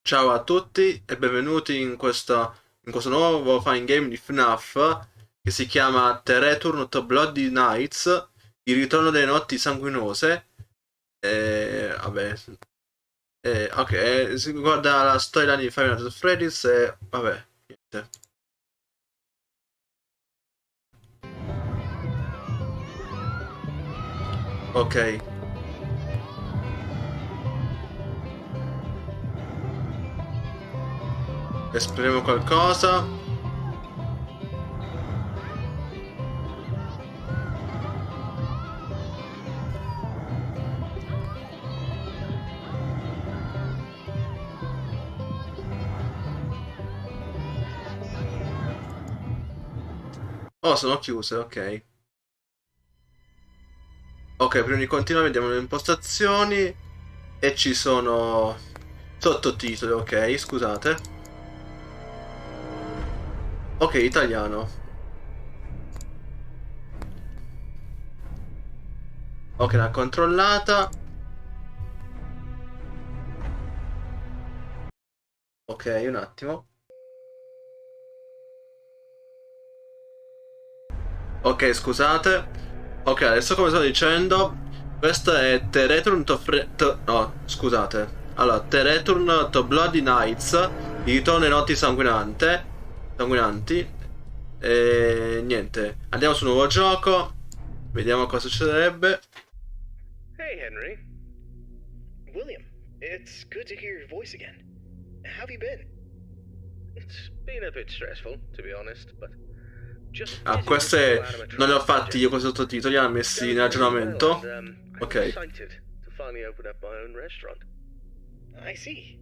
Ciao a tutti e benvenuti in questo nuovo Fangame di FNAF che si chiama The Return of Bloody Nights, il ritorno delle notti sanguinose. Vabbè, ok, si guarda la storia di Five Nights at Freddy's e vabbè, niente. Ok, esprimiamo qualcosa. Oh, sono chiuse, ok. Ok, prima di continuare vediamo le impostazioni e ci sono sottotitoli, ok, scusate. Ok, italiano. Ok, l'ha controllata. Ok, un attimo. Ok, scusate. Ok, adesso come stavo dicendo, questo è The Return no, scusate. Allora, The Return to Bloody Nights, il ritorno ai notti sanguinanti. E niente, andiamo sul nuovo gioco. Vediamo cosa succederebbe. Hey, Henry. William, it's good to hear your voice again. How have you been? It's been a bit stressful, to be honest, but just Ah, busy with the new queste non li ho animatronics fatti io project. questi sottotitoli, li hanno messi in Going really well, aggiornamento. and I'm Ok. excited to finally open up my own restaurant. I see.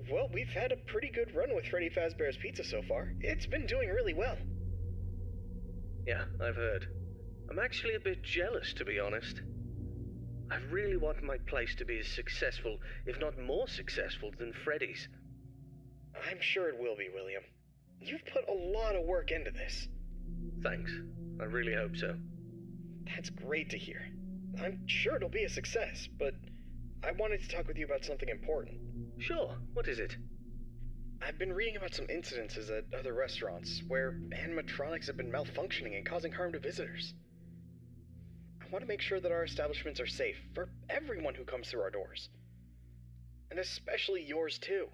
Well, we've had a pretty good run with Freddy Fazbear's Pizza so far. It's been doing really well. Yeah, I've heard. I'm actually a bit jealous, to be honest. I really want my place to be as successful, if not more successful, than Freddy's. I'm sure it will be, William. You've put a lot of work into this. Thanks. I really hope so. That's great to hear. I'm sure it'll be a success, but I wanted to talk with you about something important. Sure. What is it? I've been reading about some incidences at other restaurants where animatronics have been malfunctioning and causing harm to visitors. I want to make sure that our establishments are safe for everyone who comes through our doors. And especially yours, too.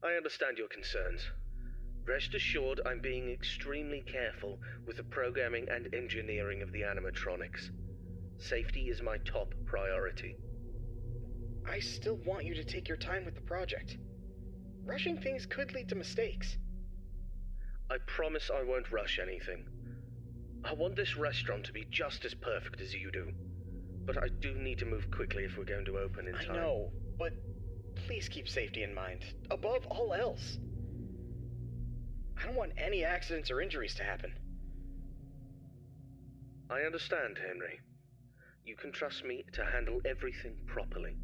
I understand your concerns. Rest assured I'm being extremely careful with the programming and engineering of the animatronics. Safety is my top priority. I still want you to take your time with the project. Rushing things could lead to mistakes. I promise I won't rush anything. I want this restaurant to be just as perfect as you do. But I do need to move quickly if we're going to open in time. I know, but please keep safety in mind, above all else. I don't want any accidents or injuries to happen. I understand, Henry. You can trust me to handle everything properly.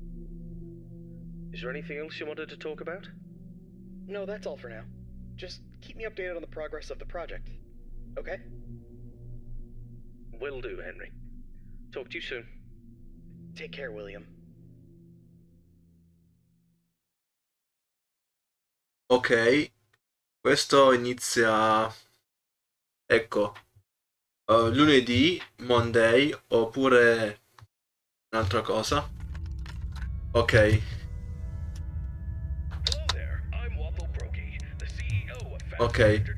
Is there anything else you wanted to talk about? No, that's all for now. Just keep me updated on the progress of the project. Okay? Will do, Henry. Talk to you soon. Take care, William. Ok, questo inizia, ecco, lunedì, Monday, oppure un'altra cosa. Ok, ok.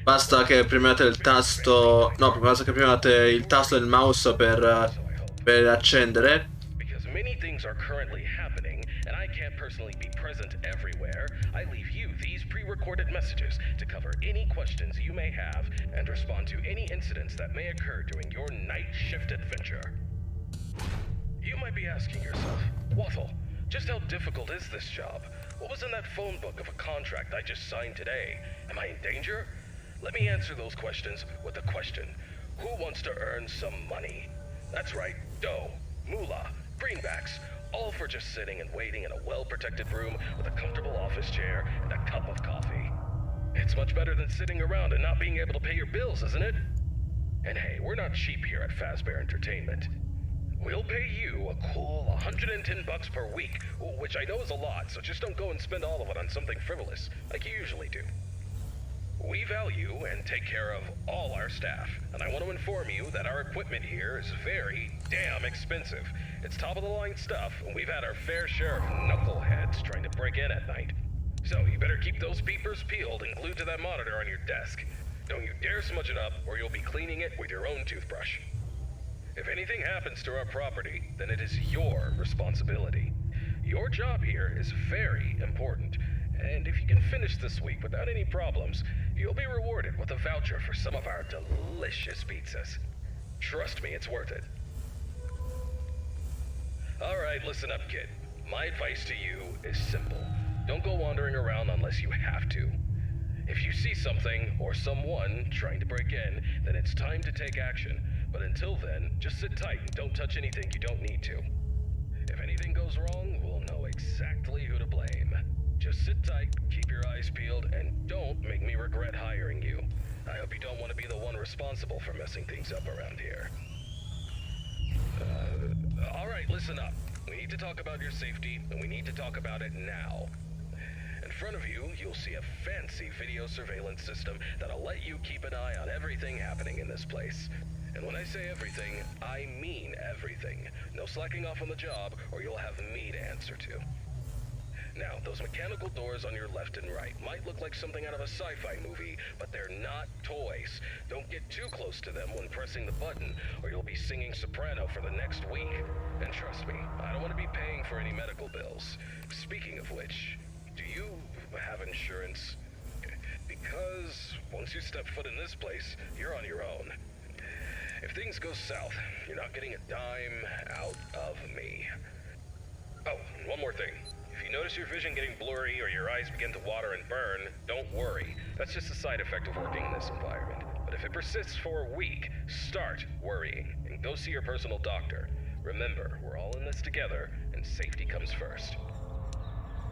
Basta che premete il tasto. No, basta che premete il tasto del mouse per accendere. Because many things are currently happening, and I can't personally be present everywhere, I leave you these pre-recorded messages to cover any questions you may have and respond to any incidents that may occur during your night shift adventure. You might be asking yourself, Waffle, just how difficult is this job? What was in that phone book of a contract I just signed today? Am I in danger? Let me answer those questions with a question. Who wants to earn some money? That's right, dough, moolah, greenbacks, all for just sitting and waiting in a well-protected room with a comfortable office chair and a cup of coffee. It's much better than sitting around and not being able to pay your bills, isn't it? And hey, we're not cheap here at Fazbear Entertainment. We'll pay you a cool $110 per week, which I know is a lot, so just don't go and spend all of it on something frivolous, like you usually do. We value and take care of all our staff, and I want to inform you that our equipment here is very damn expensive. It's top-of-the-line stuff, and we've had our fair share of knuckleheads trying to break in at night. So you better keep those peepers peeled and glued to that monitor on your desk. Don't you dare smudge it up, or you'll be cleaning it with your own toothbrush. If anything happens to our property, then it is your responsibility. Your job here is very important, and if you can finish this week without any problems, you'll be rewarded with a voucher for some of our delicious pizzas. Trust me, it's worth it. Alright, listen up, kid. My advice to you is simple. Don't go wandering around unless you have to. If you see something or someone trying to break in, then it's time to take action. But until then, just sit tight and don't touch anything you don't need to. If anything goes wrong, we'll know exactly who to blame. Just sit tight, keep your eyes peeled, and don't make me regret hiring you. I hope you don't want to be the one responsible for messing things up around here. Alright, listen up. We need to talk about your safety, and we need to talk about it now. In front of you, you'll see a fancy video surveillance system that'll let you keep an eye on everything happening in this place. And when I say everything, I mean everything. No slacking off on the job, or you'll have me to answer to. Now, those mechanical doors on your left and right might look like something out of a sci-fi movie, but they're not toys. Don't get too close to them when pressing the button, or you'll be singing soprano for the next week. And trust me, I don't want to be paying for any medical bills. Speaking of which, do you have insurance? Because once you step foot in this place, you're on your own. If things go south, you're not getting a dime out of me. Oh, and one more thing. If you notice your vision getting blurry or your eyes begin to water and burn, don't worry. That's just a side effect of working in this environment. But if it persists for a week, start worrying and go see your personal doctor. Remember, we're all in this together, and safety comes first.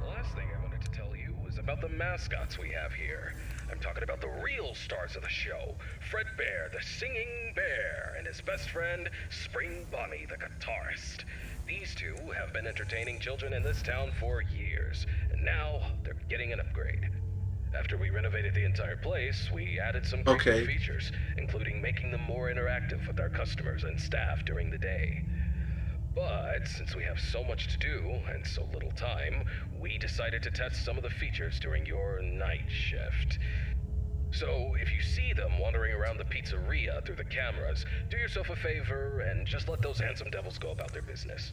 The last thing I wanted to tell you was about the mascots we have here. I'm talking about the real stars of the show. Fredbear, the singing bear, and his best friend, Spring Bonnie, the guitarist. These two have been entertaining children in this town for years, and now they're getting an upgrade. After we renovated the entire place, we added some great new features, including making them more interactive with our customers and staff during the day. But since we have so much to do and so little time, we decided to test some of the features during your night shift. So if you see them wandering around the pizzeria through the cameras, do yourself a favor and just let those handsome devils go about their business.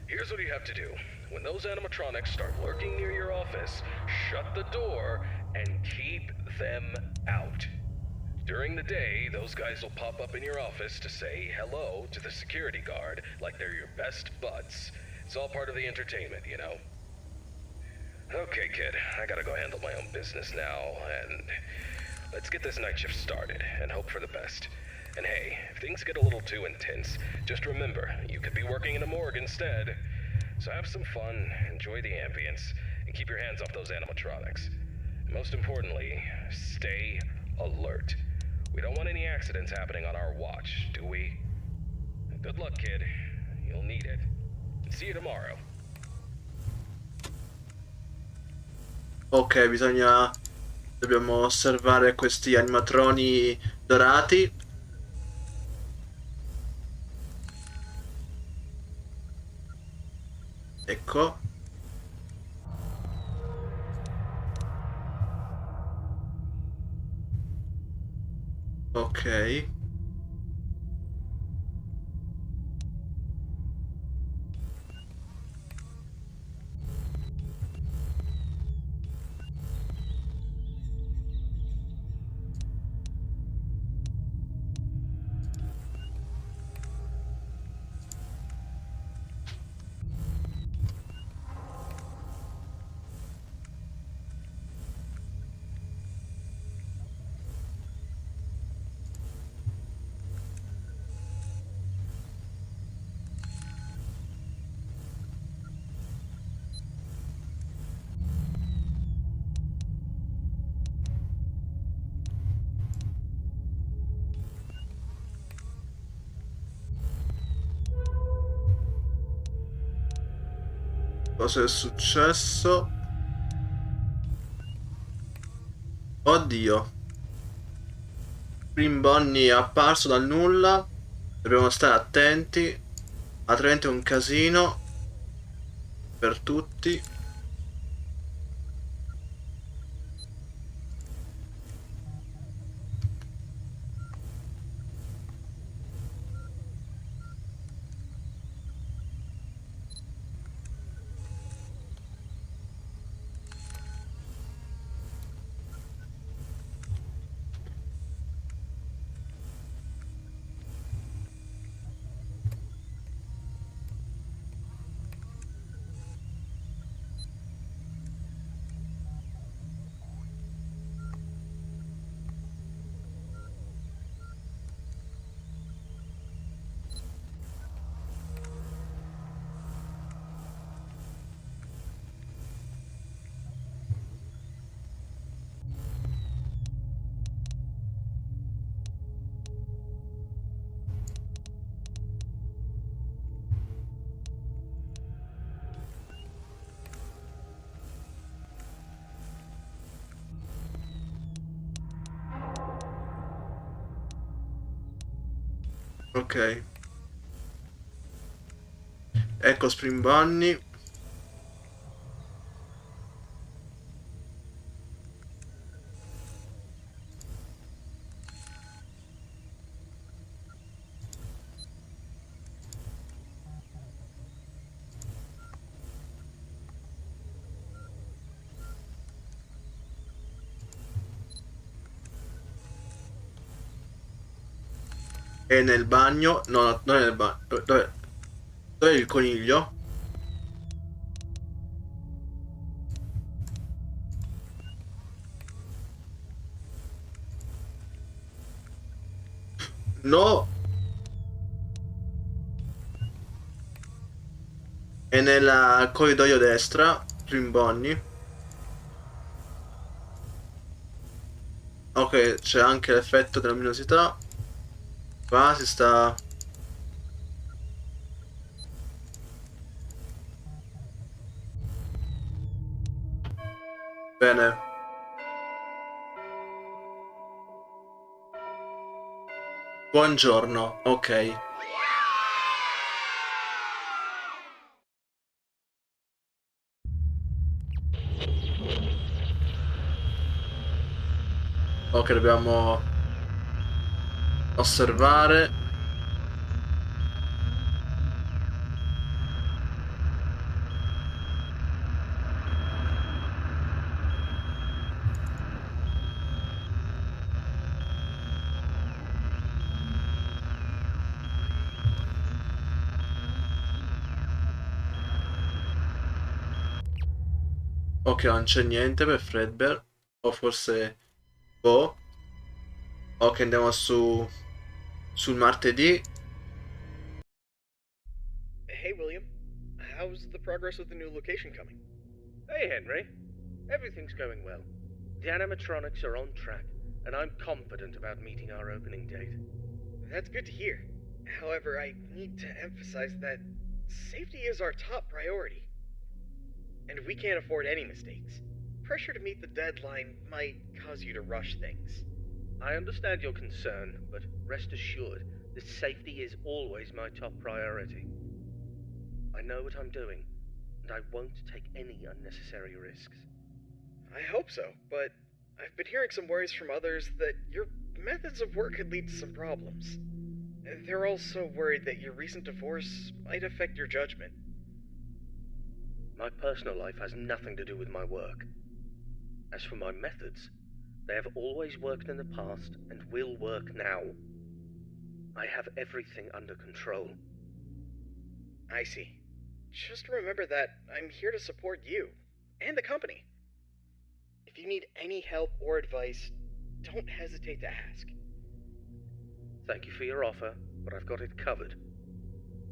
Here's what you have to do. When those animatronics start lurking near your office, shut the door and keep them out. During the day, those guys will pop up in your office to say hello to the security guard like they're your best buds. It's all part of the entertainment, you know? Okay, kid, I gotta go handle my own business now, and let's get this night shift started and hope for the best. And hey, if things get a little too intense, just remember, you could be working in a morgue instead. So have some fun, enjoy the ambience, and keep your hands off those animatronics. And most importantly, stay alert. We don't want any accidents happening on our watch, do we? Good luck, kid. You'll need it. See you tomorrow. Ok, dobbiamo osservare questi animatroni dorati. Ecco. Ok. Cosa è successo? Oddio. Green Bonnie è apparso dal nulla. Dobbiamo stare attenti. Altrimenti è un casino. Per tutti. Ok. Ecco Spring Bonnie. È nel bagno. No, non è nel bagno. Dov'è il coniglio? No. È nel corridoio destra. Spring Bonnie. Ok, c'è anche l'effetto della luminosità. Qua si sta... Bene. Buongiorno. Ok. Ok, dobbiamo osservare. Ok, non c'è niente per Fredbear. O forse... Boh. Ok, andiamo sul martedì. Hey, William. How's the progress with the new location coming? Hey, Henry. Everything's going well. The animatronics are on track, and I'm confident about meeting our opening date. That's good to hear. However, I need to emphasize that safety is our top priority. And we can't afford any mistakes. Pressure to meet the deadline might cause you to rush things. I understand your concern, but rest assured that safety is always my top priority. I know what I'm doing, and I won't take any unnecessary risks. I hope so, but I've been hearing some worries from others that your methods of work could lead to some problems. They're also worried that your recent divorce might affect your judgment. My personal life has nothing to do with my work. As for my methods, they have always worked in the past and will work now. I have everything under control. I see. Just remember that I'm here to support you and the company. If you need any help or advice, don't hesitate to ask. Thank you for your offer, but I've got it covered.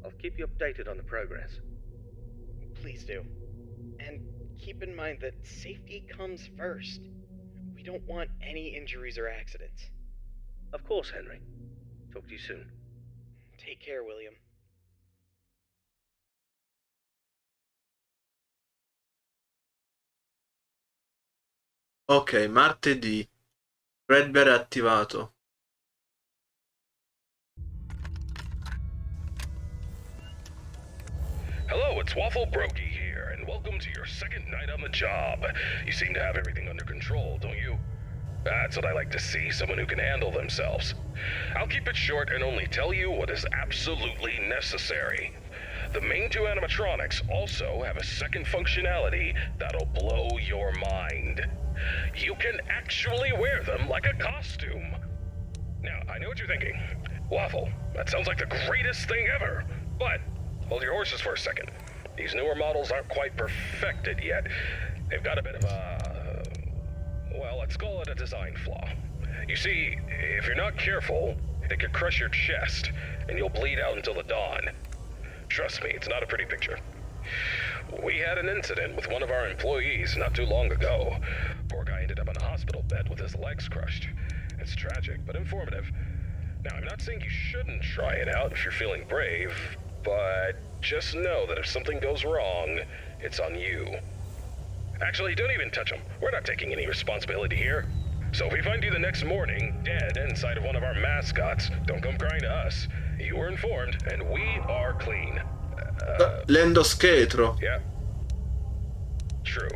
I'll keep you updated on the progress. Please do. And keep in mind that safety comes first. We don't want any injuries or accidents. Of course, Henry. Talk to you soon. Take care, William. Ok, martedì. Fredbear è attivato. Hello, it's Waffle Brokey here, and welcome to your second night on the job. You seem to have everything under control, don't you? That's what I like to see, someone who can handle themselves. I'll keep it short and only tell you what is absolutely necessary. The main two animatronics also have a second functionality that'll blow your mind. You can actually wear them like a costume. Now, I know what you're thinking. Waffle, that sounds like the greatest thing ever. But, hold your horses for a second. These newer models aren't quite perfected yet. They've got a bit of a... well, let's call it a design flaw. You see, if you're not careful, they could crush your chest, and you'll bleed out until the dawn. Trust me, it's not a pretty picture. We had an incident with one of our employees not too long ago. Poor guy ended up in a hospital bed with his legs crushed. It's tragic, but informative. Now, I'm not saying you shouldn't try it out if you're feeling brave, but just know that if something goes wrong, it's on you. Actually, don't even touch him. We're not taking any responsibility here. So if we find you the next morning, dead inside of one of our mascots, don't come crying to us. You were informed, and we are clean. L'endoschetro. Yeah. True.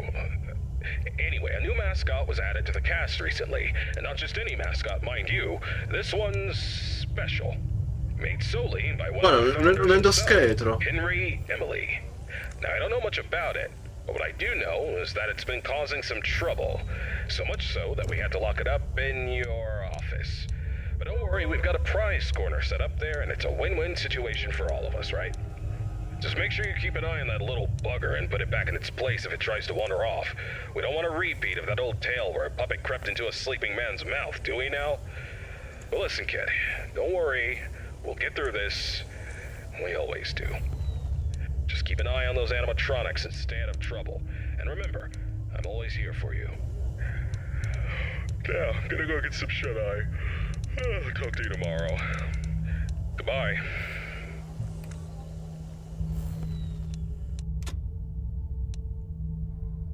Anyway, a new mascot was added to the cast recently, and not just any mascot, mind you. This one's special. Made solely by one of the founders Un endoschetro. himself, Henry Emily. Now, I don't know much about it, but what I do know is that it's been causing some trouble. So much so that we had to lock it up in your office. But don't worry, we've got a prize corner set up there, and it's a win-win situation for all of us, right? Just make sure you keep an eye on that little bugger and put it back in its place if it tries to wander off. We don't want a repeat of that old tale where a puppet crept into a sleeping man's mouth, do we now? But listen, kid, don't worry. We'll get through this. We always do. Just keep an eye on those animatronics and stay out of trouble. And remember, I'm always here for you. Now, I'm gonna go get some shut-eye. Talk to you tomorrow. Goodbye.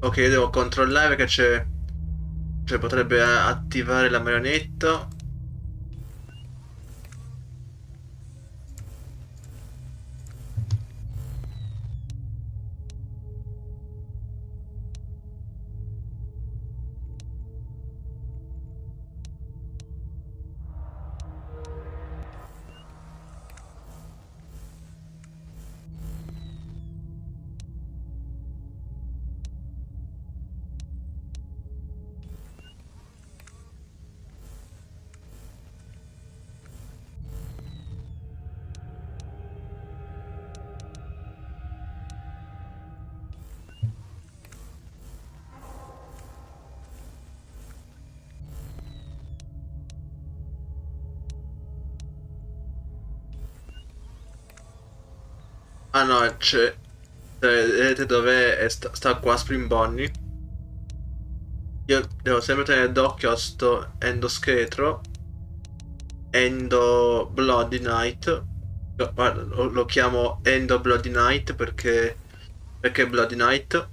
Ok, devo controllare che c'è... cioè potrebbe attivare la marionetta. Ah no, c'è... vedete dov'è? Sta qua a Spring Bonnie. Io devo sempre tenere d'occhio a sto endoschetro. Endo Bloody Night. Guarda, lo chiamo Endo Bloody Night perché Bloody Night.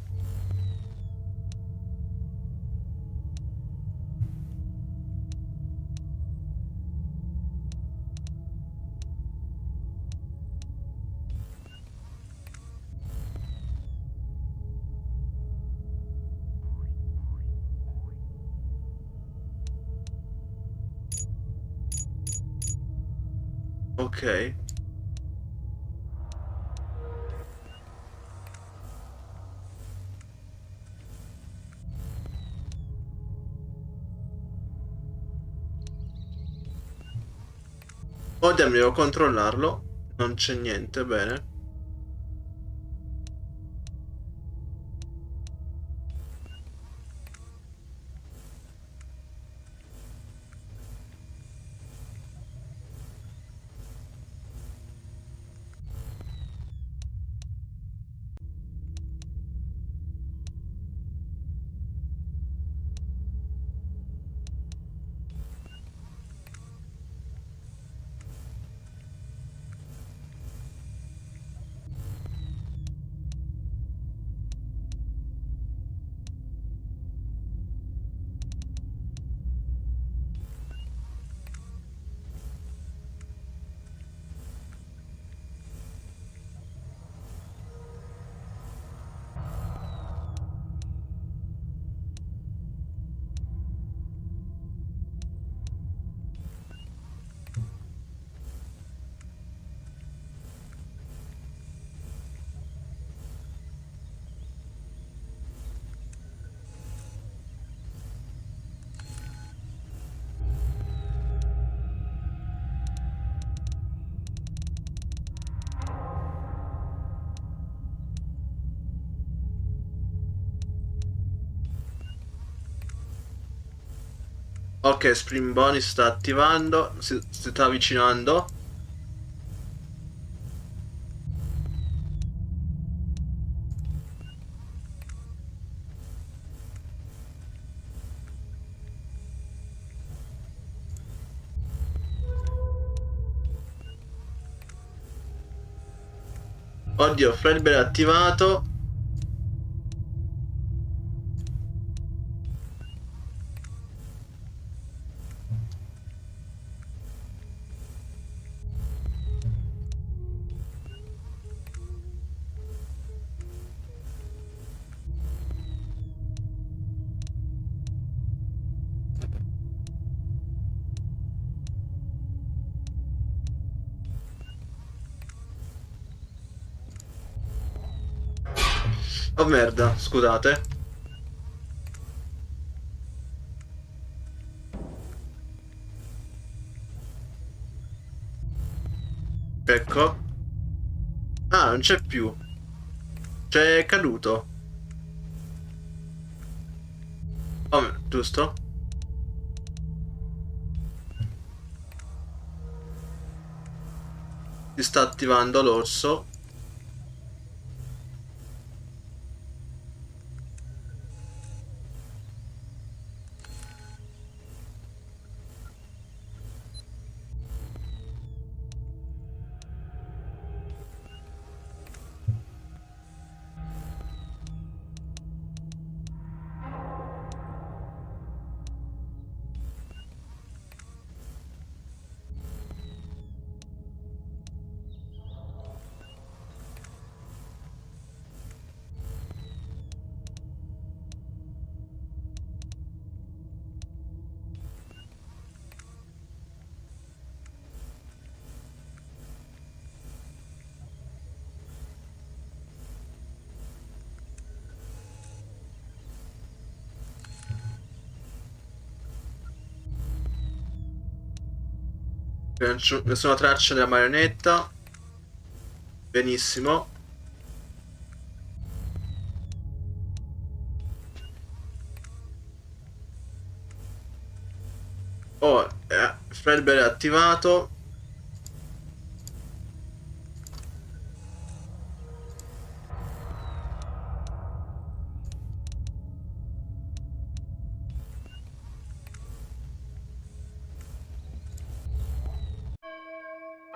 Ok. Oh, devo controllarlo. Non c'è niente, bene. Ok, Spring Bonnie si sta attivando, si sta avvicinando. Oddio, Fredbear è attivato. Oh merda, scusate. Ecco. Ah, non c'è più. C'è caduto. Oh, giusto? Si sta attivando l'orso. Nessuna traccia della marionetta. Benissimo. Oh, Fredbear è attivato.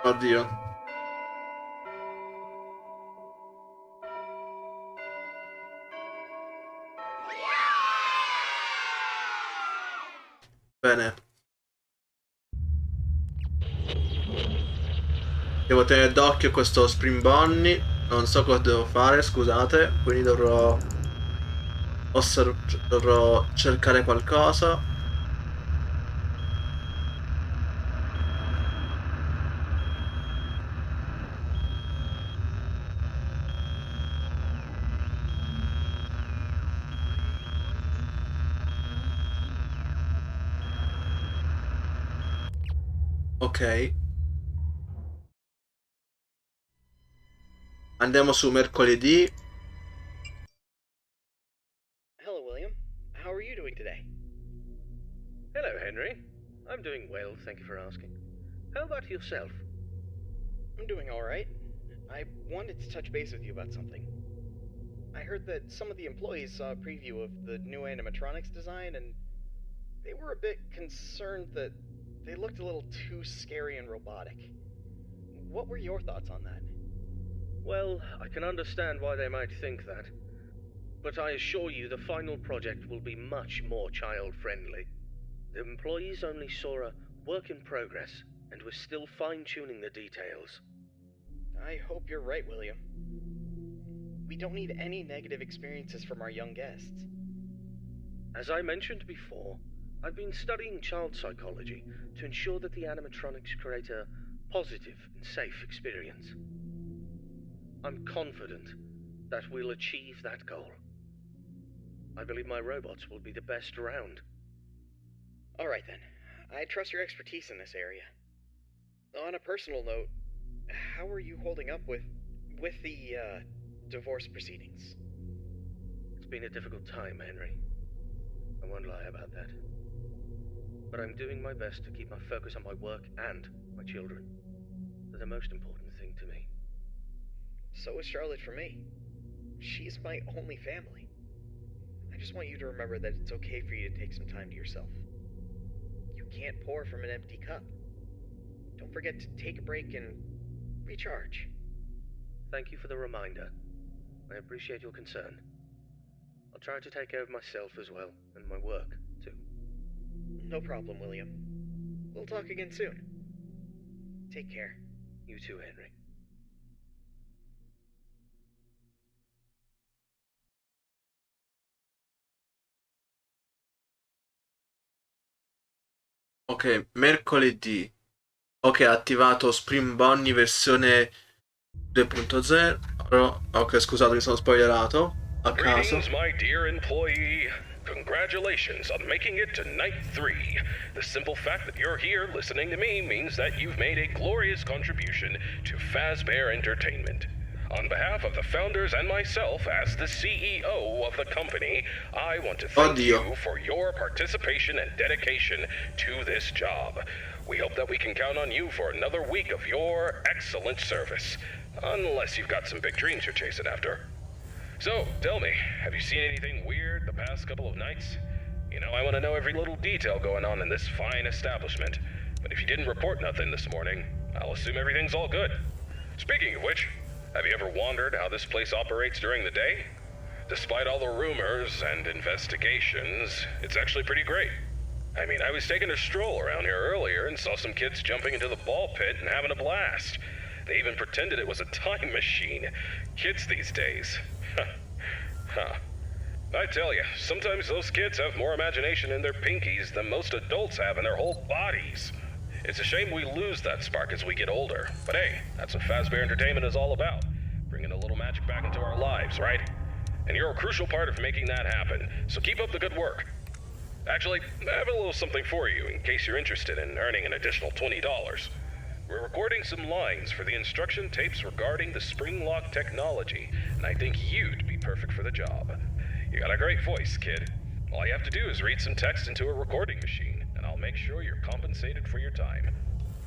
Oddio. Bene. Devo tenere d'occhio questo Spring Bonnie. Non so cosa devo fare, scusate. Quindi dovrò cercare qualcosa. Ok. Andiamo su mercoledì. Hello, William. How are you doing today? Hello, Henry. I'm doing well, thank you for asking. How about yourself? I'm doing alright. I wanted to touch base with you about something. I heard that some of the employees saw a preview of the new animatronics design, and they were a bit concerned that they looked a little too scary and robotic. What were your thoughts on that? Well, I can understand why they might think that. But I assure you the final project will be much more child-friendly. The employees only saw a work in progress, and we're still fine-tuning the details. I hope you're right, William. We don't need any negative experiences from our young guests. As I mentioned before, I've been studying child psychology to ensure that the animatronics create a positive and safe experience. I'm confident that we'll achieve that goal. I believe my robots will be the best around. Alright then. I trust your expertise in this area. On a personal note, how are you holding up with the divorce proceedings? It's been a difficult time, Henry. I won't lie about that. but I'm doing my best to keep my focus on my work and my children. They're the most important thing to me. So is Charlotte for me. She's my only family. I just want you to remember that it's okay for you to take some time to yourself. You can't pour from an empty cup. Don't forget to take a break and recharge. Thank you for the reminder. I appreciate your concern. I'll try to take care of myself as well, and my work, too. No problem, William. We'll talk again soon. Take care. You too, Henry. Ok, mercoledì. Ok, attivato Spring Bonnie versione 2.0. Ok, scusate, mi sono spoilerato a caso. Greetings, my dear employee. Congratulations on making it to night 3. The simple fact that you're here listening to me means that you've made a glorious contribution to Fazbear Entertainment. On behalf of the founders and myself as the CEO of the company, I want to thank you for your participation and dedication to this job. We hope that we can count on you for another week of your excellent service. Unless you've got some big dreams you're chasing after. So, tell me, have you seen anything weird the past couple of nights? You know, I want to know every little detail going on in this fine establishment. But if you didn't report nothing this morning, I'll assume everything's all good. Speaking of which, have you ever wondered how this place operates during the day? Despite all the rumors and investigations, it's actually pretty great. I mean, I was taking a stroll around here earlier and saw some kids jumping into the ball pit and having a blast. They even pretended it was a time machine. Kids these days. Huh. I tell you, sometimes those kids have more imagination in their pinkies than most adults have in their whole bodies. It's a shame we lose that spark as we get older. But hey, that's what Fazbear Entertainment is all about. Bringing a little magic back into our lives, right? And you're a crucial part of making that happen, so keep up the good work. Actually, I have a little something for you in case you're interested in earning an additional $20. We're recording some lines for the instruction tapes regarding the spring lock technology, and I think you'd be perfect for the job. You got a great voice, kid. All you have to do is read some text into a recording machine, and I'll make sure you're compensated for your time.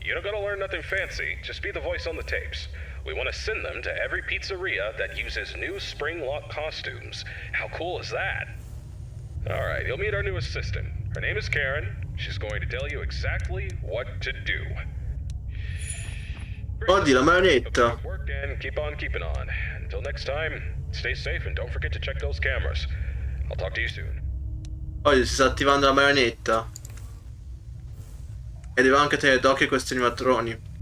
You don't gotta learn nothing fancy, just be the voice on the tapes. We want to send them to every pizzeria that uses new spring lock costumes. How cool is that? Alright, you'll meet our new assistant. Her name is Karen. She's going to tell you exactly what to do. Oddio, la marionetta. Work and keep on keeping on. Until next time, stay safe and don't forget to check those cameras. I'll talk to you soon. Oddio, si sta attivando la marionetta. E devo anche tenere d'occhio questi animatroni.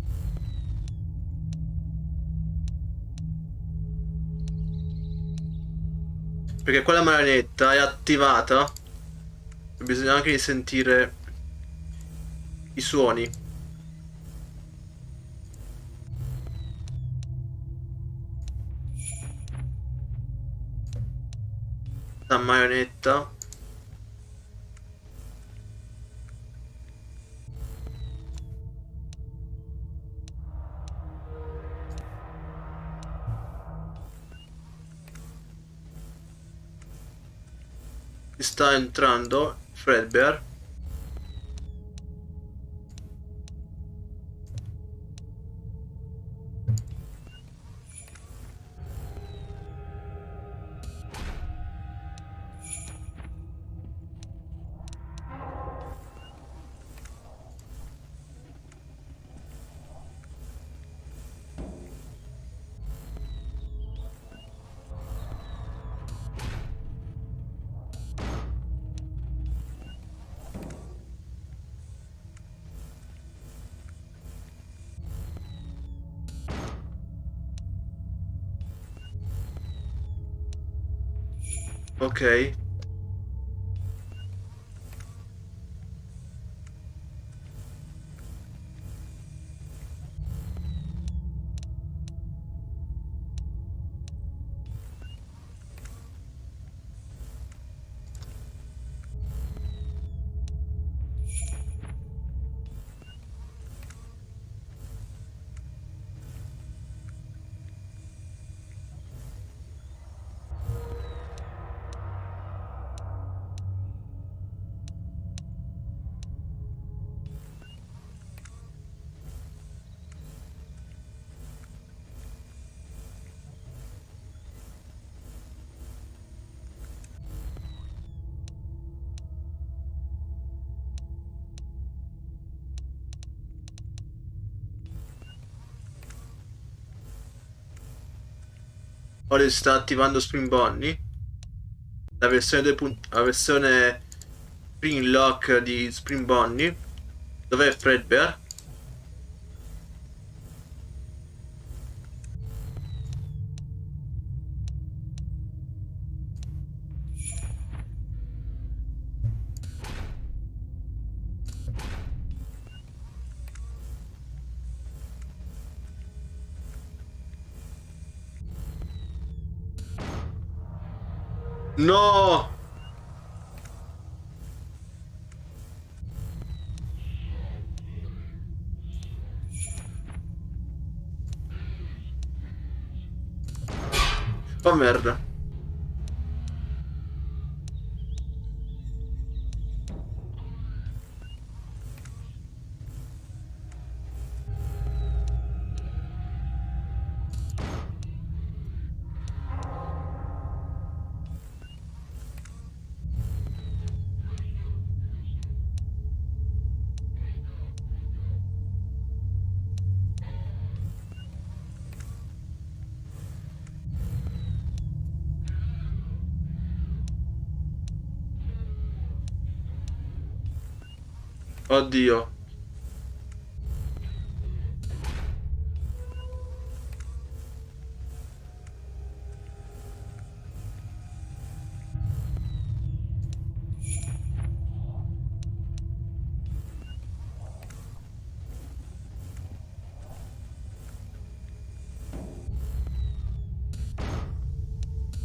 Perché quella marionetta è attivata. Bisogna anche sentire i suoni. La marionetta. Sta entrando Fredbear. Ok. ora si sta attivando Spring Bonnie, la versione 2. La versione Spring Lock di Spring Bonnie. Dov'è Fredbear? No! Oh merda. Oddio.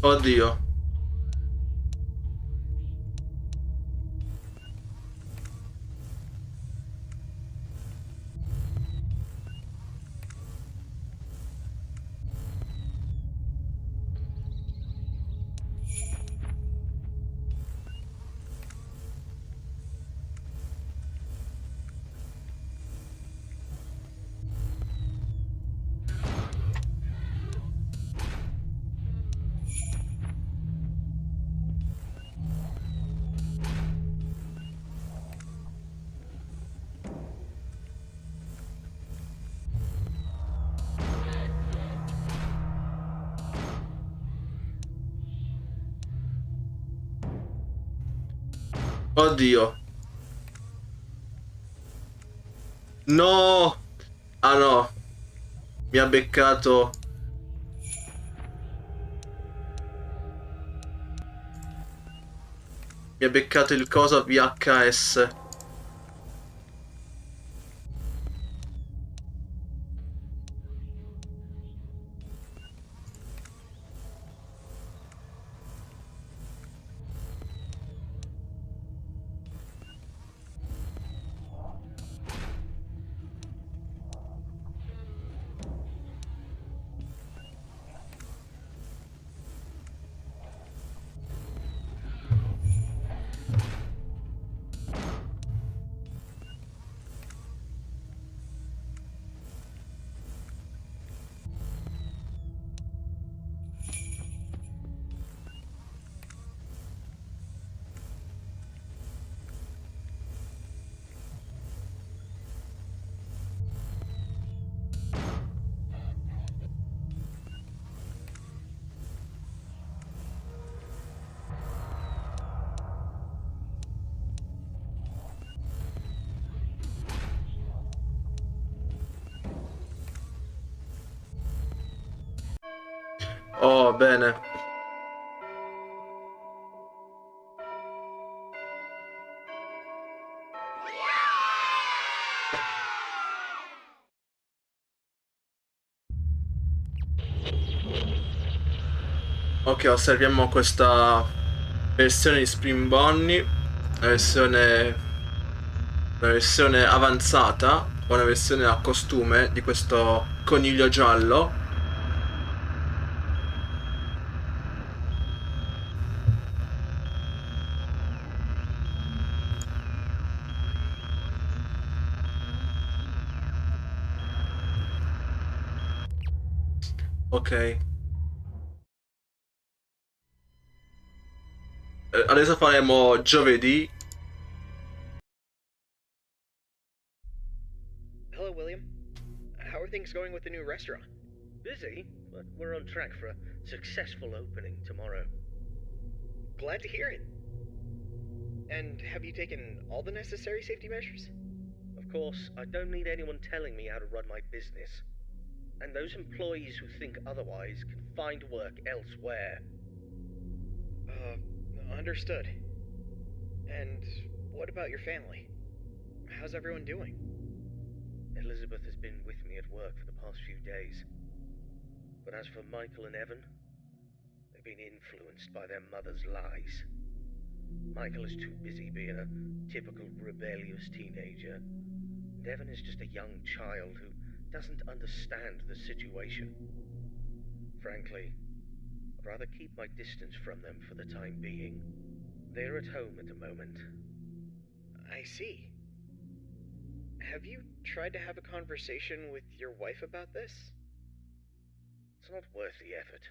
Oddio. Oddio. No! Ah no. Mi ha beccato. Mi ha beccato il coso VHS. Oh, bene. Ok, osserviamo questa versione di Spring Bonnie, una versione avanzata, una versione a costume di questo coniglio giallo. Ok. Adesso faremo giovedì. Hello, William. How are things going with the new restaurant? Busy, but we're on track for a successful opening tomorrow. Glad to hear it. And have you taken all the necessary safety measures? Of course, I don't need anyone telling me how to run my business. And those employees who think otherwise can find work elsewhere. Understood. And what about your family? How's everyone doing? Elizabeth has been with me at work for the past few days. But as for Michael and Evan, they've been influenced by their mother's lies. Michael is too busy being a typical rebellious teenager, and Evan is just a young child who doesn't understand the situation. Frankly, I'd rather keep my distance from them for the time being. They're at home at the moment. I see. Have you tried to have a conversation with your wife about this? It's not worth the effort.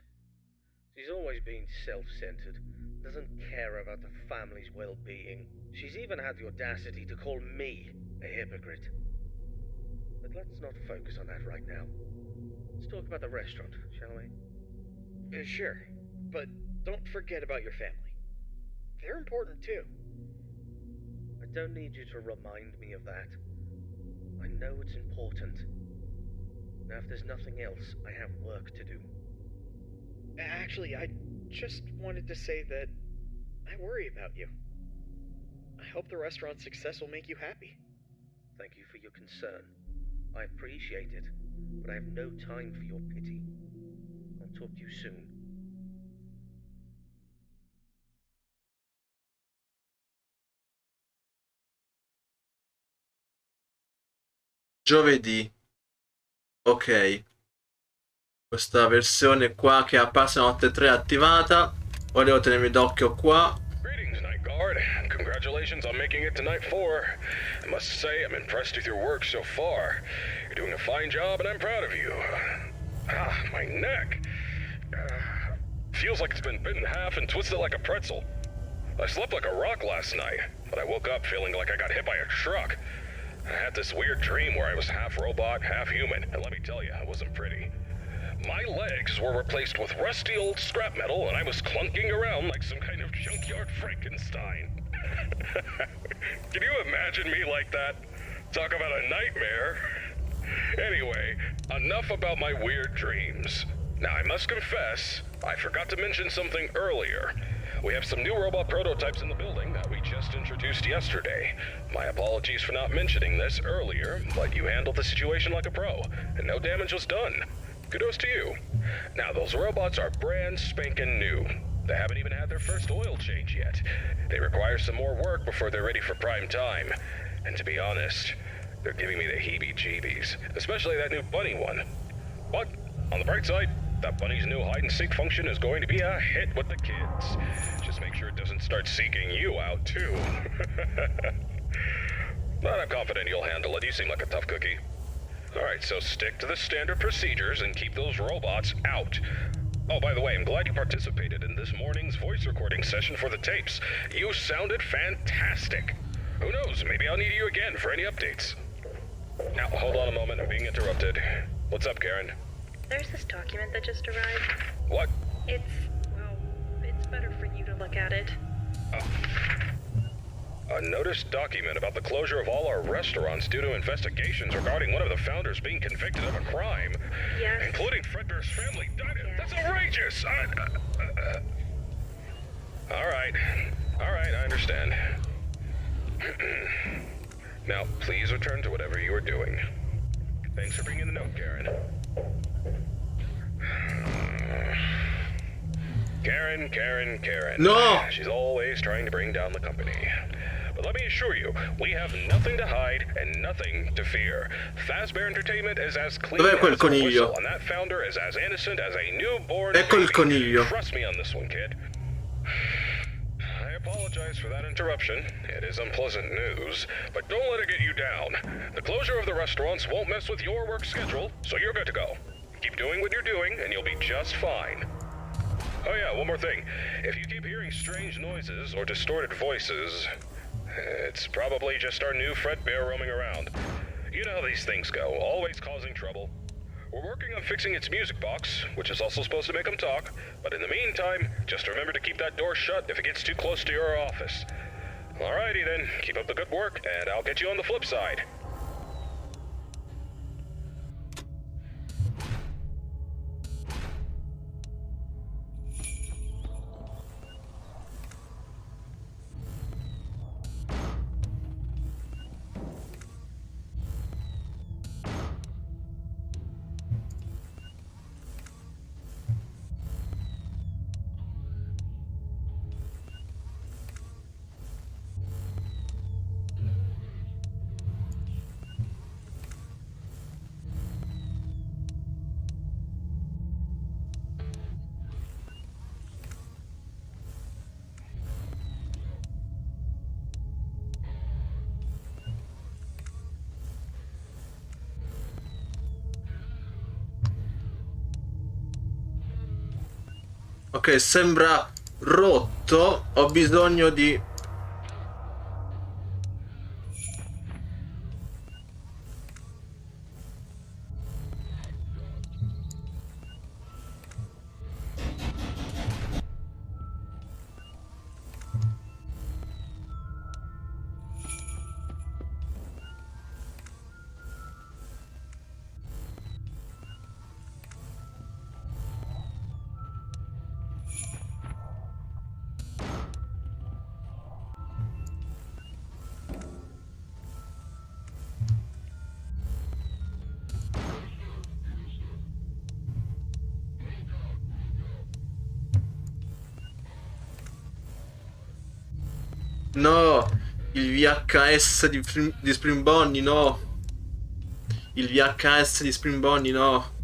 She's always been self-centered, doesn't care about the family's well-being. She's even had the audacity to call me a hypocrite. But let's not focus on that right now. Let's talk about the restaurant, shall we? Sure, but don't forget about your family. They're important too. I don't need you to remind me of that. I know it's important. Now, if there's nothing else, I have work to do. Actually, I just wanted to say that I worry about you. I hope the restaurant's success will make you happy. Thank you for your concern. I appreciate it, but I have no time for your pity. I'll talk to you soon. Giovedì. Ok. Questa versione qua che appare Notte 3 è attivata. Ora devo tenermi d'occhio qua. Greetings, Night Guard. Congratulations on making it to Night 4. I must say I'm impressed with your work so far. You're doing a fine job and I'm proud of you. My neck. Feels like it's been bitten in half and twisted like a pretzel. I slept like a rock last night, but I woke up feeling like I got hit by a truck. I had this weird dream where I was half robot, half human, and let me tell you, it wasn't pretty. My legs were replaced with rusty old scrap metal, and I was clunking around like some kind of junkyard Frankenstein. Can you imagine me like that? Talk about a nightmare. Anyway, enough about my weird dreams. Now, I must confess, I forgot to mention something earlier. We have some new robot prototypes in the building that we just introduced yesterday. My apologies for not mentioning this earlier, but you handled the situation like a pro, and no damage was done. Kudos to you. Now, those robots are brand spanking new. They haven't even had their first oil change yet. They require some more work before they're ready for prime time. And to be honest, they're giving me the heebie-jeebies, especially that new bunny one. But, on the bright side, that bunny's new hide-and-seek function is going to be a hit with the kids. Just make sure it doesn't start seeking you out, too. But I'm confident you'll handle it. You seem like a tough cookie. Alright, so stick to the standard procedures and keep those robots out. Oh, by the way, I'm glad you participated in this morning's voice recording session for the tapes. You sounded fantastic. Who knows, maybe I'll need you again for any updates. Now, hold on a moment, I'm being interrupted. What's up, Karen? There's this document that just arrived. What? It's better for you to look at it. A notice document about the closure of all our restaurants due to investigations regarding one of the founders being convicted of a crime. Yes. Including Fredbear's family. Yes. That's outrageous! Alright, I understand. Now, please return to whatever you are doing. Thanks for bringing the note, Karen. Karen. No! She's always trying to bring down the company. But let me assure you, we have nothing to hide and nothing to fear. Fazbear Entertainment is as clean Dov'è quel as a coniglio? whistle, and that founder is as innocent as a newborn Ecco il baby. coniglio. Trust me on this one, kid. I apologize for that interruption. It is unpleasant news, but don't let it get you down. The closure of the restaurants won't mess with your work schedule, so you're good to go. Keep doing what you're doing, and you'll be just fine. Oh yeah, one more thing. If you keep hearing strange noises or distorted voices, it's probably just our new Fredbear roaming around. You know how these things go, always causing trouble. We're working on fixing its music box, which is also supposed to make them talk. But in the meantime, just remember to keep that door shut if it gets too close to your office. Alrighty then, keep up the good work, and I'll get you on the flip side. Ok, sembra rotto. Ho bisogno di... No, il VHS di Spring Bonnie, no. Il VHS di Spring Bonnie, no.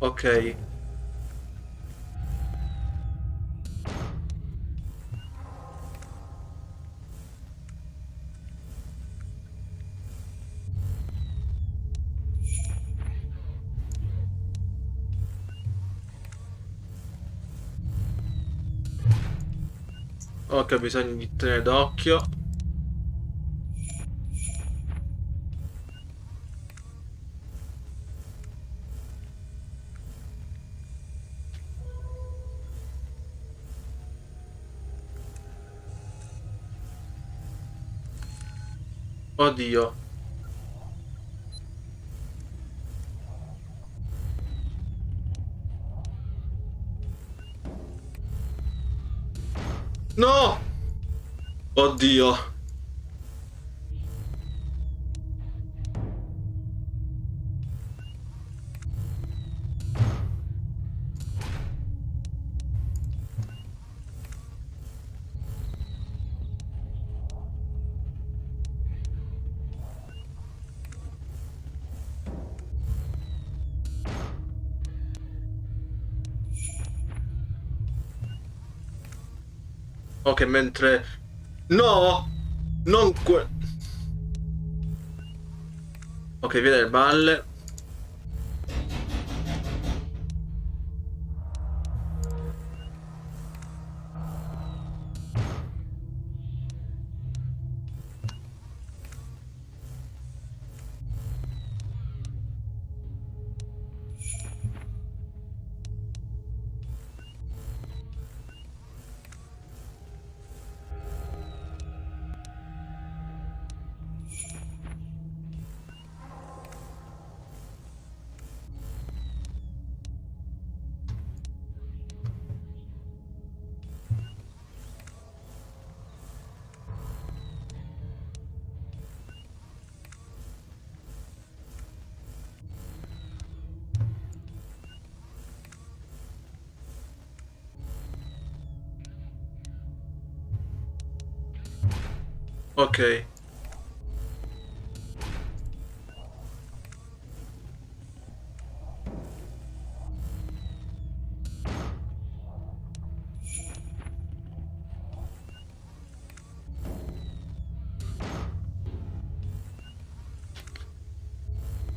Ok. Ok, ho bisogno di tenere d'occhio. Oddio. No! Oddio. Ok, mentre... No! Non Ok, via delle balle. Ok.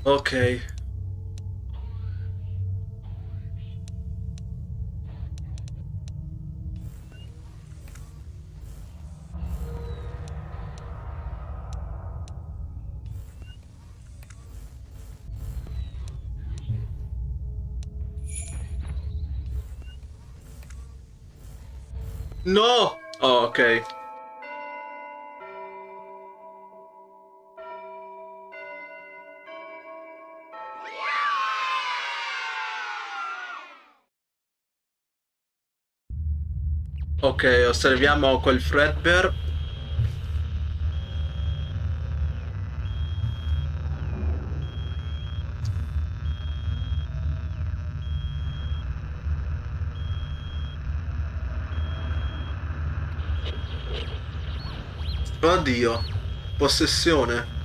Ok. No! Oh, ok. Ok, osserviamo quel Fredbear. Oddio. Possessione.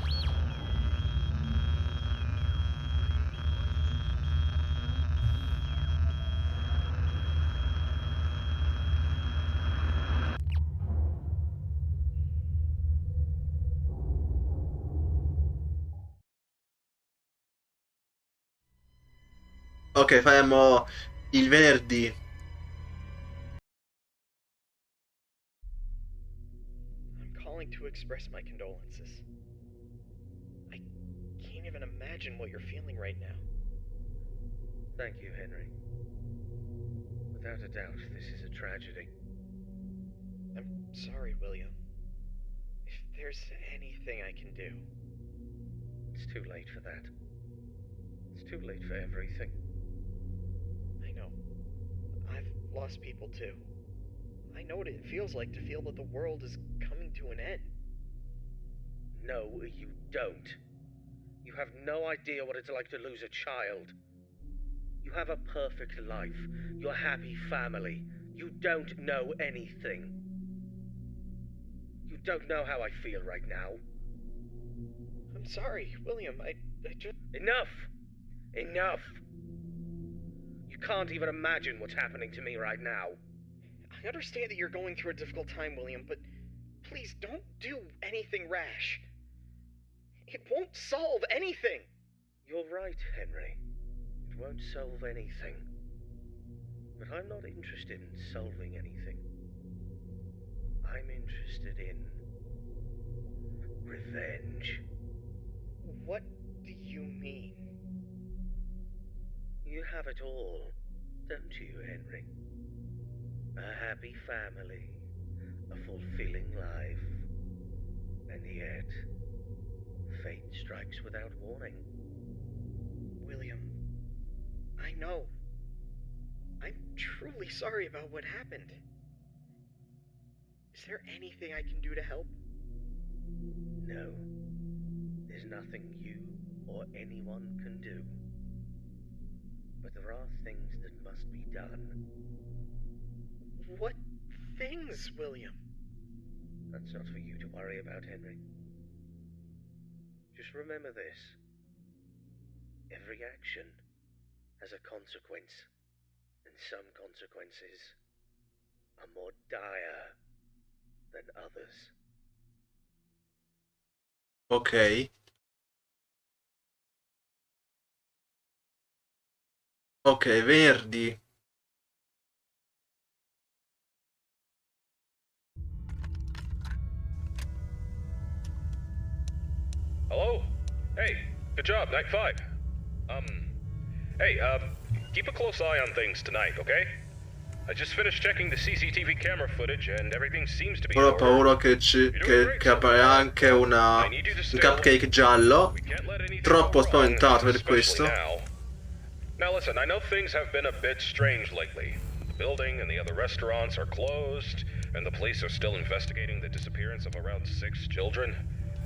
Ok, faremo il venerdì. I'm calling to express my condolences. I can't even imagine what you're feeling right now. Thank you, Henry. Without a doubt, this is a tragedy. I'm sorry, William. If there's anything I can do. It's too late for that. It's too late for everything. I know. I've lost people too. I know what it feels like to feel that the world is coming to an end. No, you don't. You have no idea what it's like to lose a child. You have a perfect life. You're a happy family. You don't know anything. You don't know how I feel right now. I'm sorry, William. I just... Enough! Enough! You can't even imagine what's happening to me right now. I understand that you're going through a difficult time, William, but please don't do anything rash. It won't solve anything. You're right, Henry. It won't solve anything. But I'm not interested in solving anything. I'm interested in revenge. What do you mean? You have it all, don't you, Henry? A happy family, a fulfilling life, and yet, fate strikes without warning. William, I know. I'm truly sorry about what happened. Is there anything I can do to help? No, there's nothing you or anyone can do. But there are things that must be done. What things, William? That's not for you to worry about, Henry. Just remember this. Every action has a consequence, and some consequences are more dire than others. Ok. Ok, venerdì. Hello? Hey, good job, night 5. Hey, keep a close eye on things tonight, okay? I just finished checking the CCTV camera footage and everything seems to be in Ora ho order. paura che appare anche un cupcake giallo. We can't let anything Troppo go wrong, spaventato per especially questo. Now listen, I know things have been a bit strange lately. The building and the other restaurants are closed, and the police are still investigating the disappearance of around 6 children.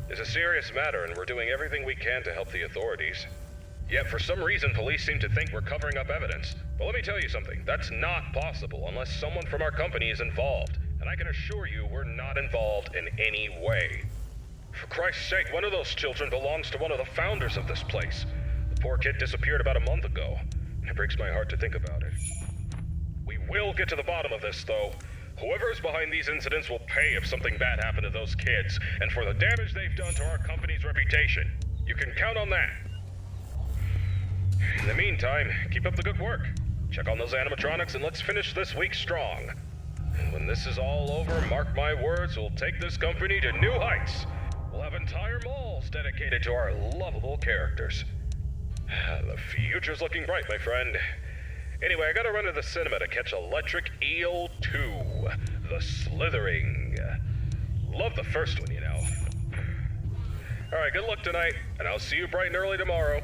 It's a serious matter, and we're doing everything we can to help the authorities. Yet for some reason, police seem to think we're covering up evidence. But let me tell you something, that's not possible unless someone from our company is involved. And I can assure you we're not involved in any way. For Christ's sake, one of those children belongs to one of the founders of this place. The poor kid disappeared about a month ago. It breaks my heart to think about it. We will get to the bottom of this, though. Whoever is behind these incidents will pay if something bad happened to those kids, and for the damage they've done to our company's reputation. You can count on that. In the meantime, keep up the good work. Check on those animatronics and let's finish this week strong. And when this is all over, mark my words, we'll take this company to new heights. We'll have entire malls dedicated to our lovable characters. The future's looking bright, my friend. Anyway, I gotta run to the cinema to catch Electric Eel 2, The Slithering. Love the first one, you know. Alright, good luck tonight, and I'll see you bright and early tomorrow.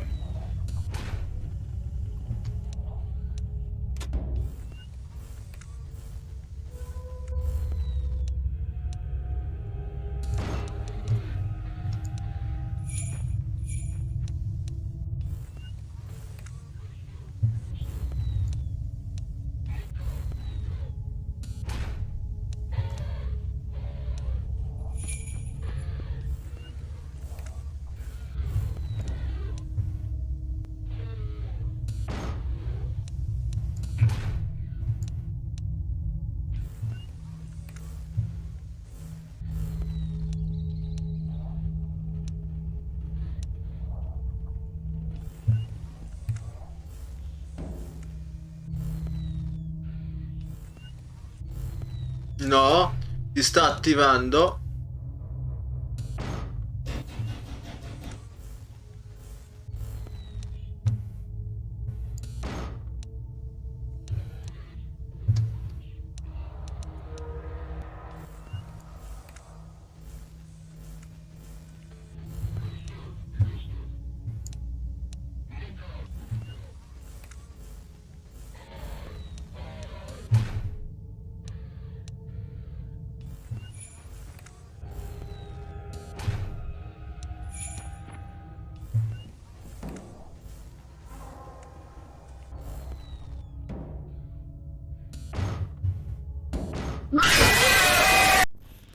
No, si sta attivando.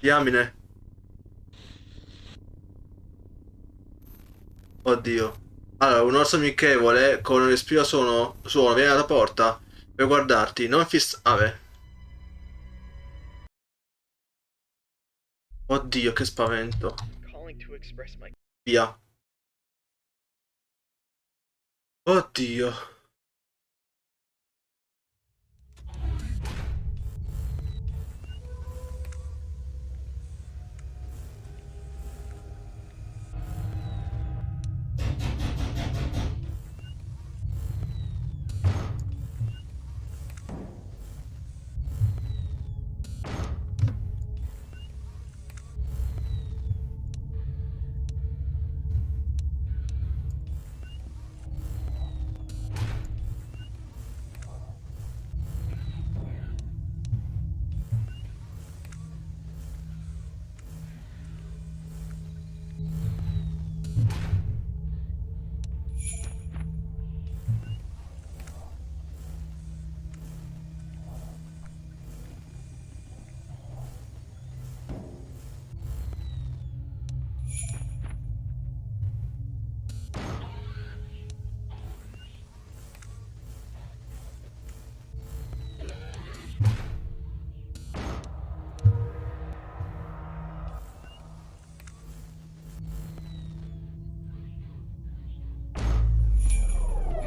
Diamine. Oddio. Allora, un orso amichevole con un respiro suono viene alla porta per guardarti. Non Vabbè. Oddio, che spavento. Calling to express my Via. Oddio.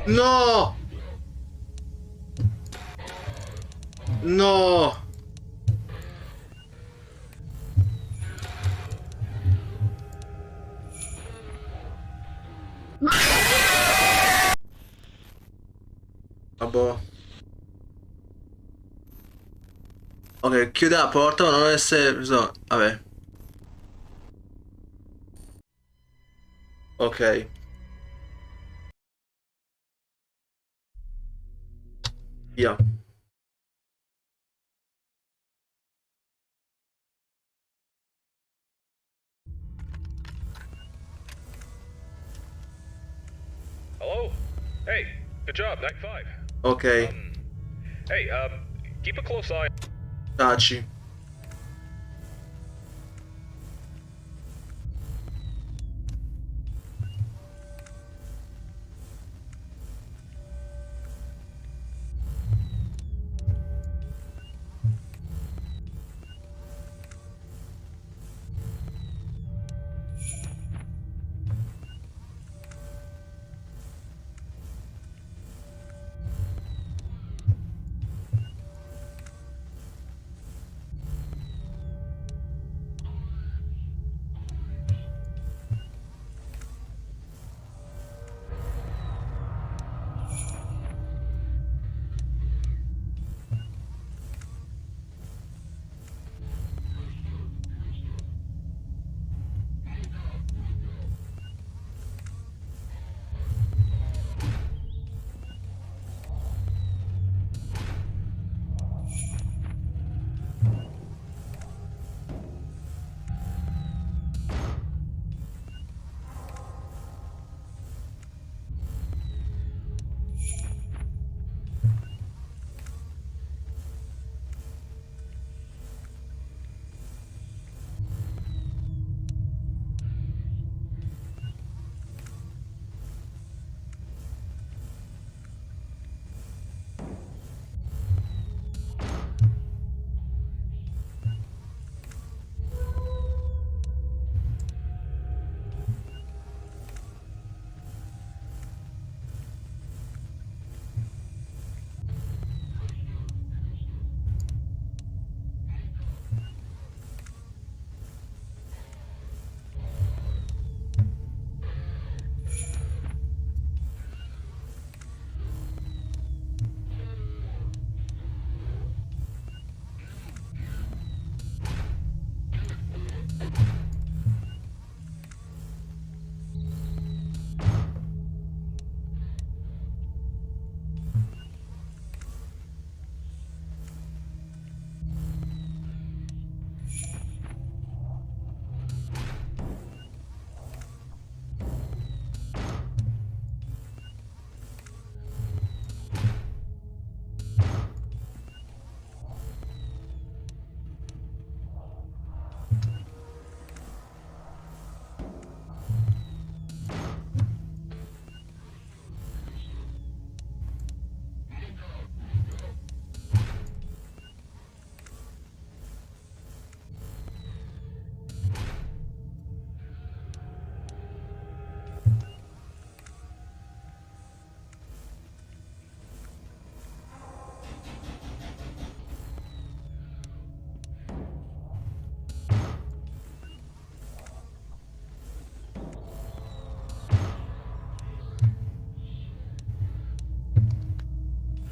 No! No! Vabbè. Ok, chiude la porta ma non essere... No, vabbè. Ok. Via. Hello? Hey, good job, night 5. Ok. Hey, keep a close eye. Taci.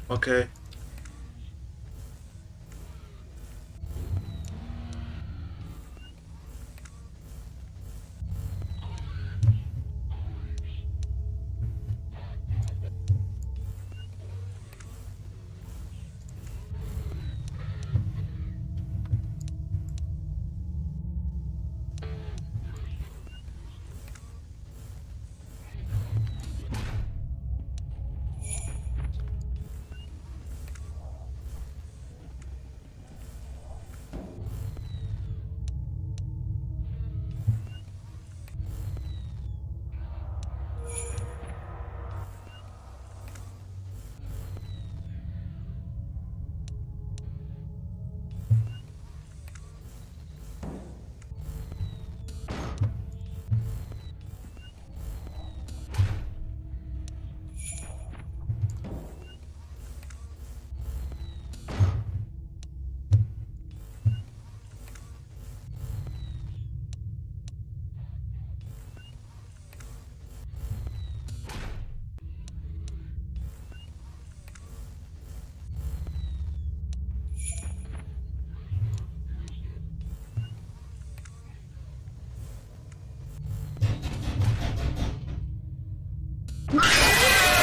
Ok.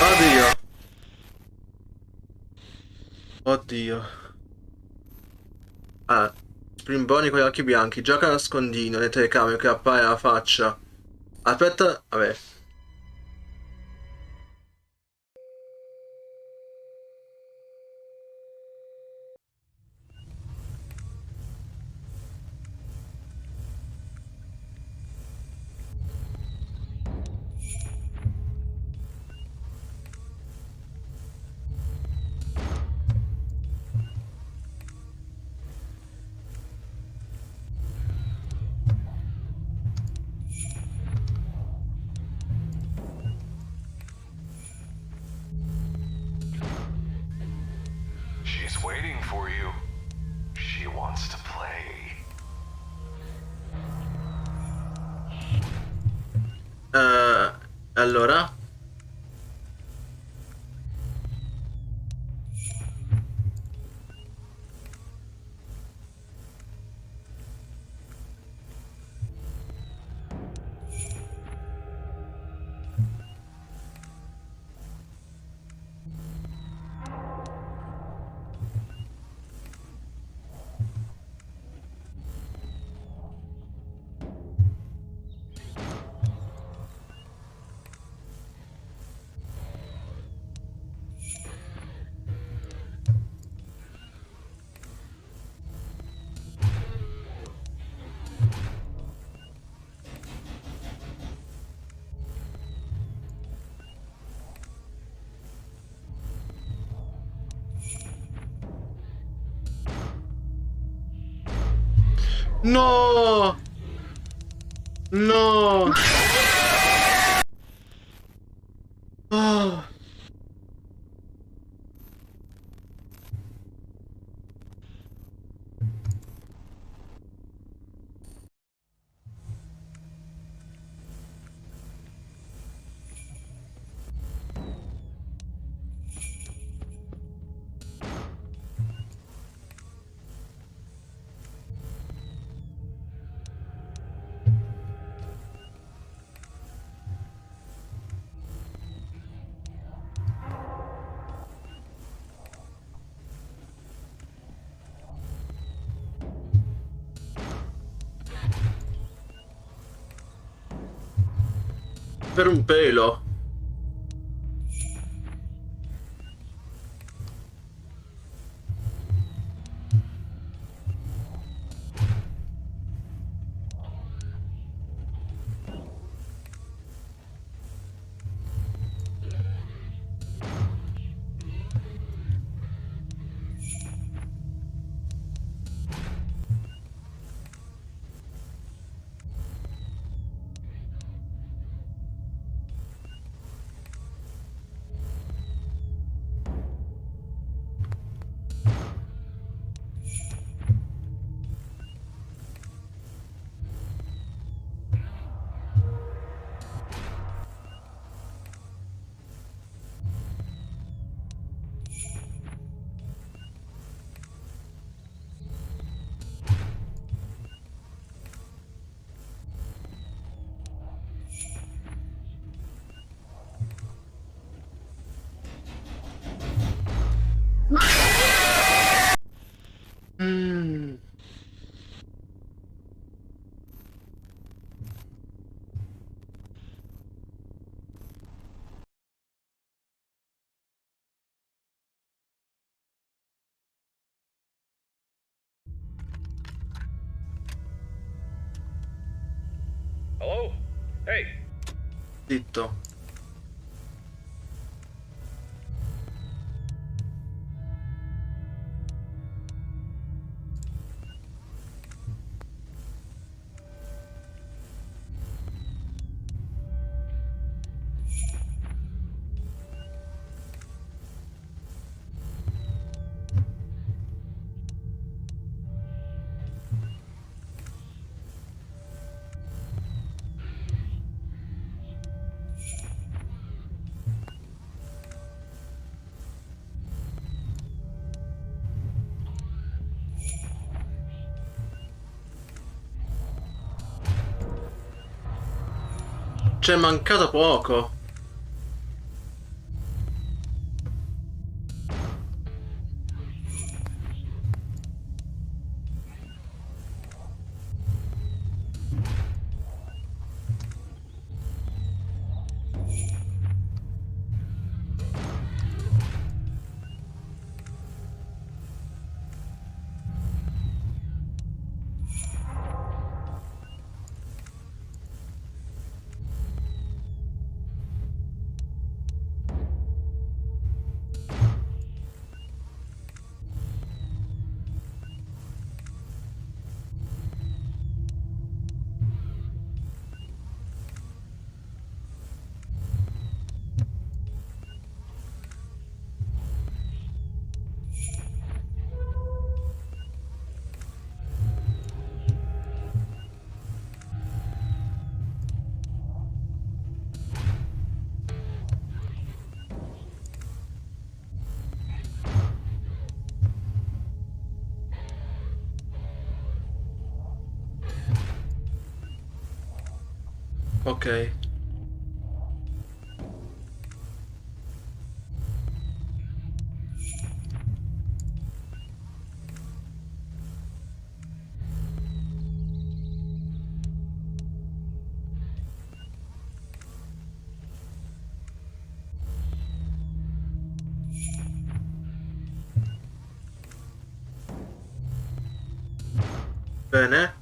Oddio. Oddio. Ah, Sprimboni con gli occhi bianchi. Gioca a nascondino nelle telecamere che appare la faccia. Aspetta, vabbè. She's waiting for you. She wants to play. Allora? No! No! Oh. Per un pelo. Hello? Hey! Zitto. C'è mancato poco. Ok. Bene.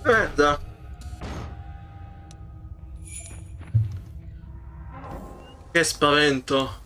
Merda. Che spavento.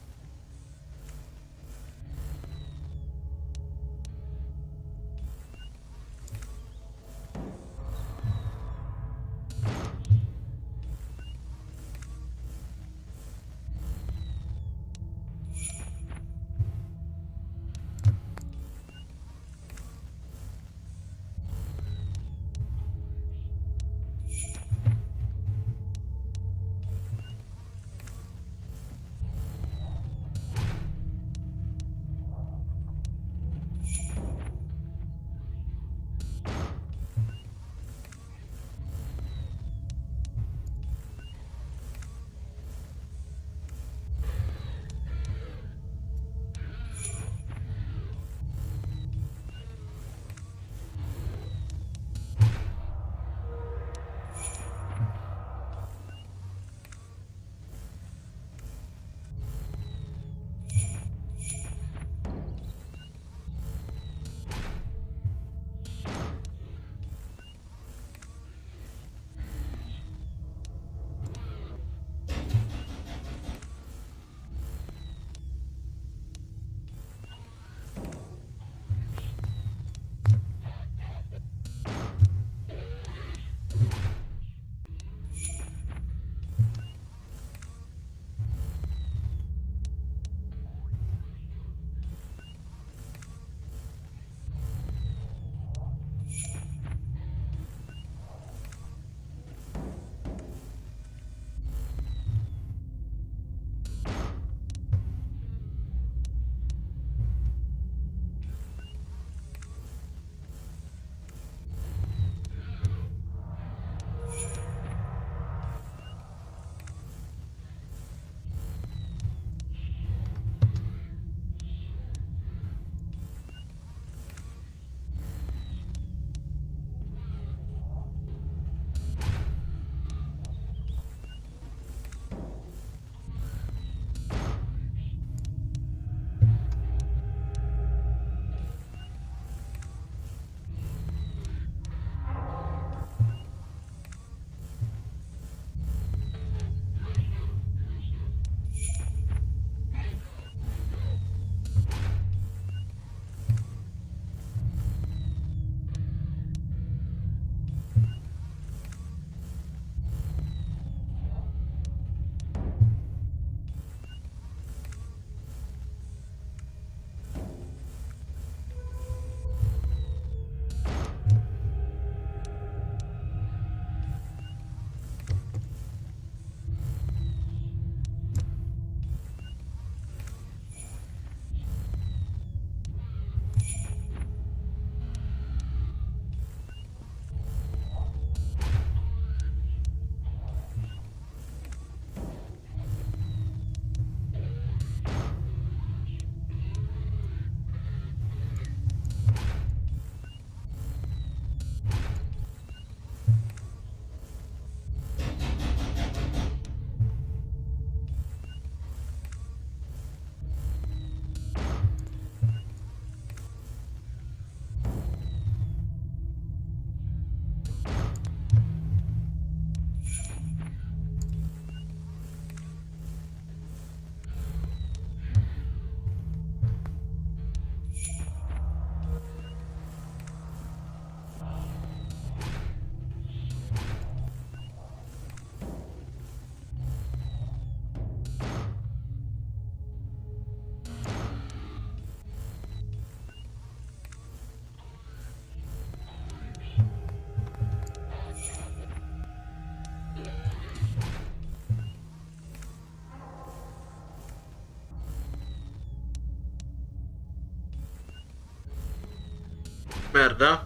Merda.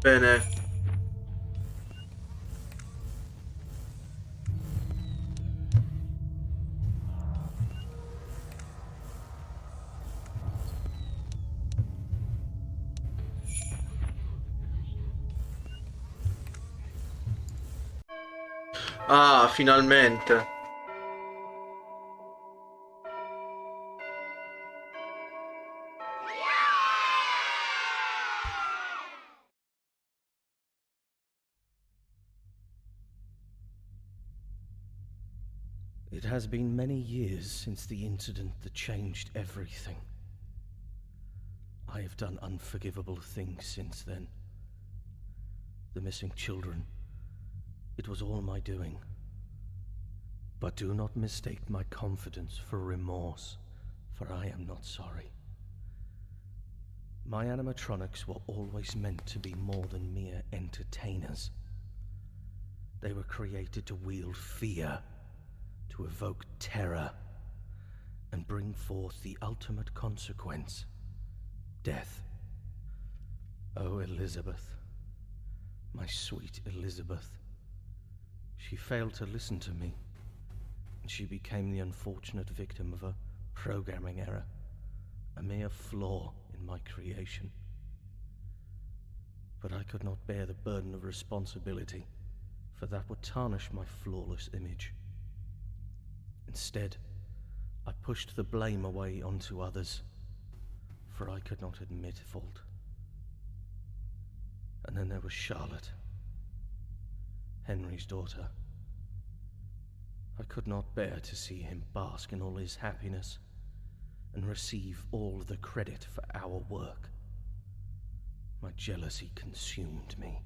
Bene. Ah, finalmente. It has been many years since the incident that changed everything. I have done unforgivable things since then. The missing children, it was all my doing. But do not mistake my confidence for remorse, for I am not sorry. My animatronics were always meant to be more than mere entertainers. They were created to wield fear, to evoke terror, and bring forth the ultimate consequence, death. Oh, Elizabeth, my sweet Elizabeth. She failed to listen to me, and she became the unfortunate victim of a programming error, a mere flaw in my creation. But I could not bear the burden of responsibility, for that would tarnish my flawless image. Instead, I pushed the blame away onto others, for I could not admit fault. And then there was Charlotte, Henry's daughter. I could not bear to see him bask in all his happiness and receive all the credit for our work. My jealousy consumed me,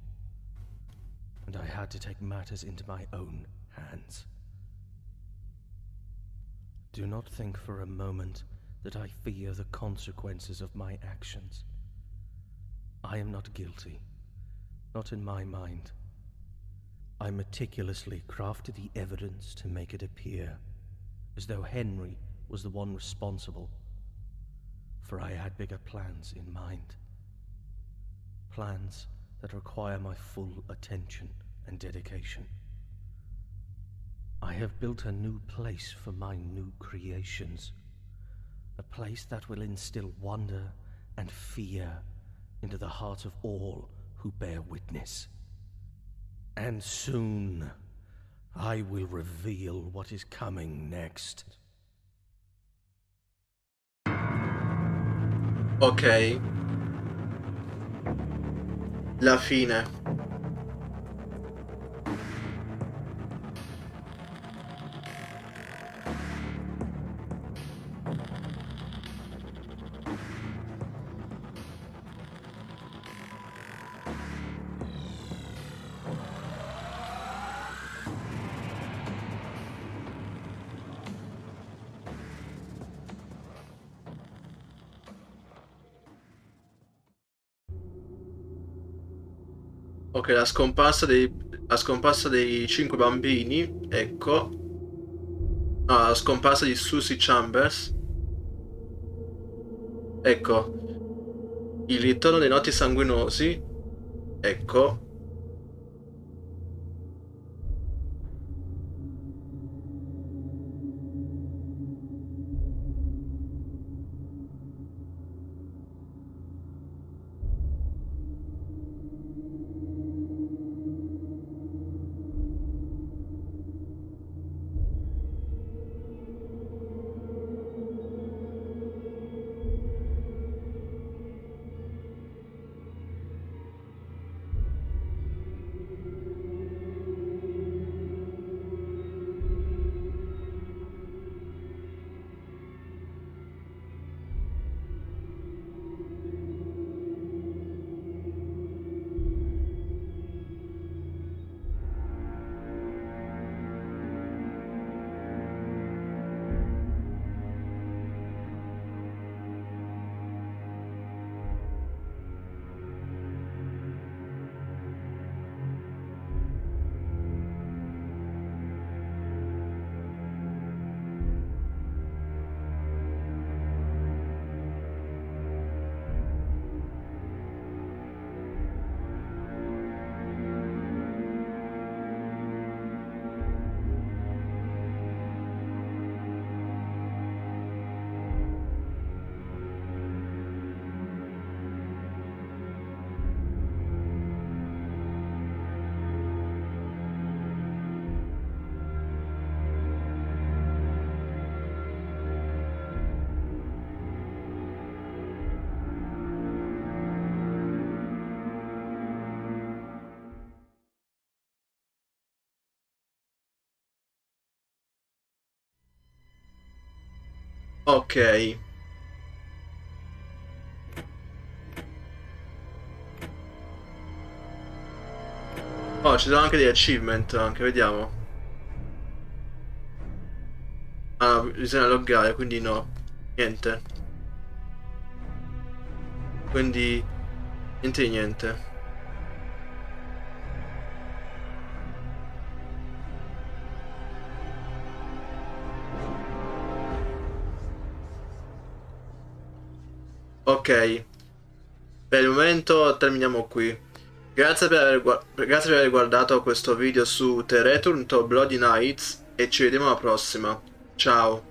and I had to take matters into my own hands. Do not think for a moment that I fear the consequences of my actions. I am not guilty, not in my mind. I meticulously crafted the evidence to make it appear as though Henry was the one responsible, for I had bigger plans in mind. Plans that require my full attention and dedication. I have built a new place for my new creations, a place that will instill wonder and fear into the hearts of all who bear witness. And soon, I will reveal what is coming next. Ok. La fine. Ok, la scomparsa dei 5 bambini, ecco. Ah, la scomparsa di Susie Chambers. Ecco. Il ritorno dei noti sanguinosi. Ecco. Ok. Oh, ci sono anche degli achievement, anche, vediamo. Ah, no, bisogna loggare, quindi no. Niente. Quindi... niente di niente. Ok. Per il momento terminiamo qui. Grazie per aver guardato questo video su The Return to Bloody Nights e ci vediamo alla prossima. Ciao.